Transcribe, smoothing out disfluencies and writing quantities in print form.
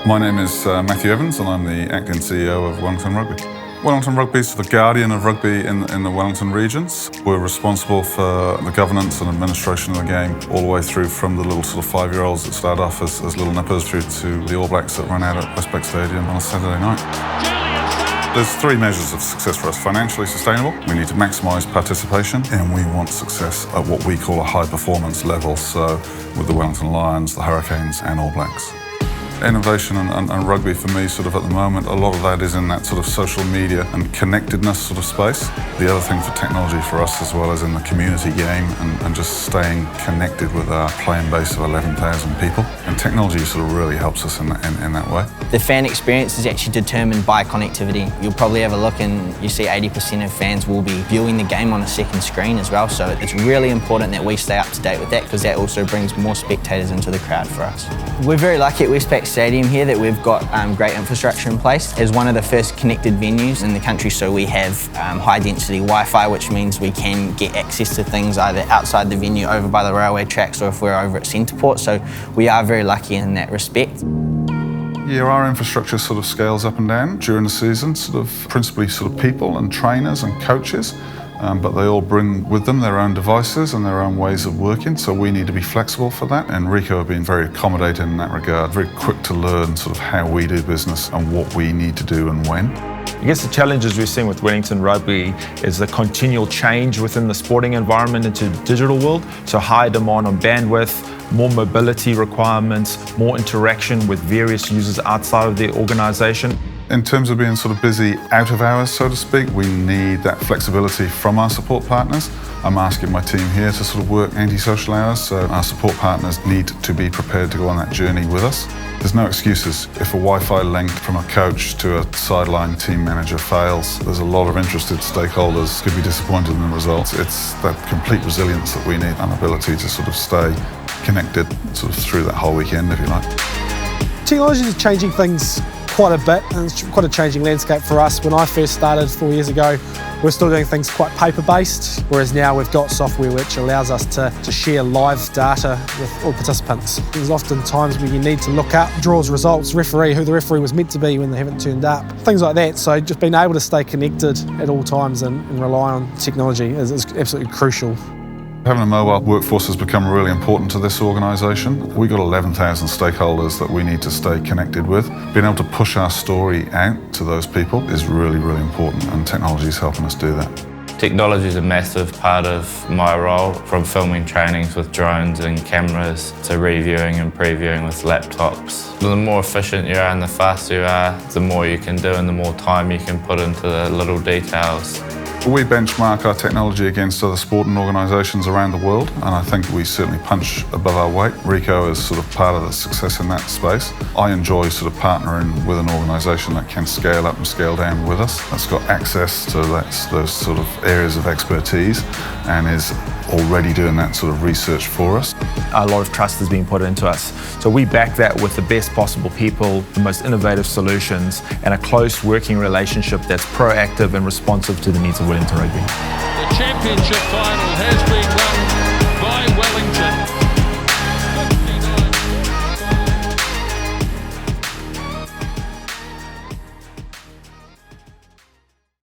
My name is Matthew Evans and I'm the acting CEO of Wellington Rugby. Wellington Rugby is the guardian of rugby in the Wellington regions. We're responsible for the governance and administration of the game all the way through from the little sort of 5-year-olds that start off as little nippers through to the All Blacks that run out at Westpac Stadium on a Saturday night. There's 3 measures of success for us. Financially sustainable, we need to maximise participation, and we want success at what we call a high performance level, so with the Wellington Lions, the Hurricanes and All Blacks. Innovation and rugby for me sort of at the moment, a lot of that is in that sort of social media and connectedness sort of space. The other thing for technology for us as well as in the community game and just staying connected with our playing base of 11,000 people. And technology sort of really helps us in that way. The fan experience is actually determined by connectivity. You'll probably have a look and you see 80% of fans will be viewing the game on a second screen as well. So it's really important that we stay up to date with that because that also brings more spectators into the crowd for us. We're very lucky at Westpac Stadium here that we've got great infrastructure in place. As one of the first connected venues in the country, so we have high density Wi-Fi, which means we can get access to things either outside the venue, over by the railway tracks, or if we're over at Centreport. So we are very lucky in that respect. Yeah, our infrastructure sort of scales up and down during the season, sort of principally sort of people and trainers and coaches. But they all bring with them their own devices and their own ways of working, so we need to be flexible for that. And Ricoh have been very accommodating in that regard, very quick to learn sort of how we do business and what we need to do and when. I guess the challenges we're seeing with Wellington Rugby is the continual change within the sporting environment into the digital world, so high demand on bandwidth, more mobility requirements, more interaction with various users outside of the organisation. In terms of being sort of busy out of hours, so to speak, we need that flexibility from our support partners. I'm asking my team here to sort of work anti-social hours, so our support partners need to be prepared to go on that journey with us. There's no excuses. If a Wi-Fi link from a coach to a sideline team manager fails, there's a lot of interested stakeholders could be disappointed in the results. It's that complete resilience that we need, and ability to sort of stay connected sort of through that whole weekend, if you like. Technology is changing things quite a bit, and it's quite a changing landscape for us. When I first started 4 years ago, we're still doing things quite paper-based, whereas now we've got software which allows us to share live data with all participants. There's often times where you need to look up draws, results, referee, who the referee was meant to be when they haven't turned up, things like that. So just being able to stay connected at all times and rely on technology is absolutely crucial. Having a mobile workforce has become really important to this organisation. We've got 11,000 stakeholders that we need to stay connected with. Being able to push our story out to those people is really, really important, and technology is helping us do that. Technology is a massive part of my role, from filming trainings with drones and cameras to reviewing and previewing with laptops. The more efficient you are and the faster you are, the more you can do and the more time you can put into the little details. We benchmark our technology against other sporting organisations around the world, and I think we certainly punch above our weight. Ricoh is sort of part of the success in that space. I enjoy sort of partnering with an organisation that can scale up and scale down with us, that's got access to those sort of areas of expertise and is already doing that sort of research for us. A lot of trust is being put into us. So we back that with the best possible people, the most innovative solutions, and a close working relationship that's proactive and responsive to the needs of Wellington Rugby. The championship final has been won